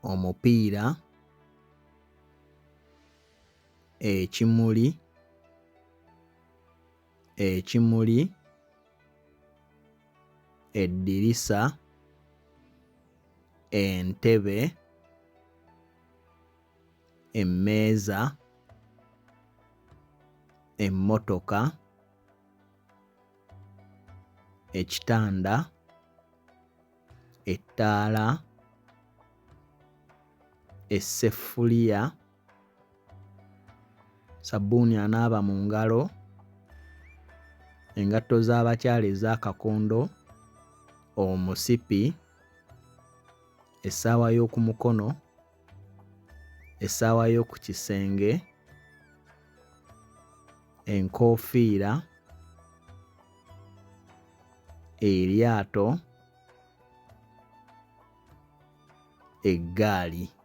omupiira, ekimuli, eddirisa, entebe, emmeeza, emmotoka, ekitanda, ettaala, esseffuliya, sabbuuni anaaba mu ngalo, engatto z'abakyala ez'akakondo, omusipi, essaawa y'oku mukono, essaawa y'oku kisenge, enkoofiira, eryato, eggaali.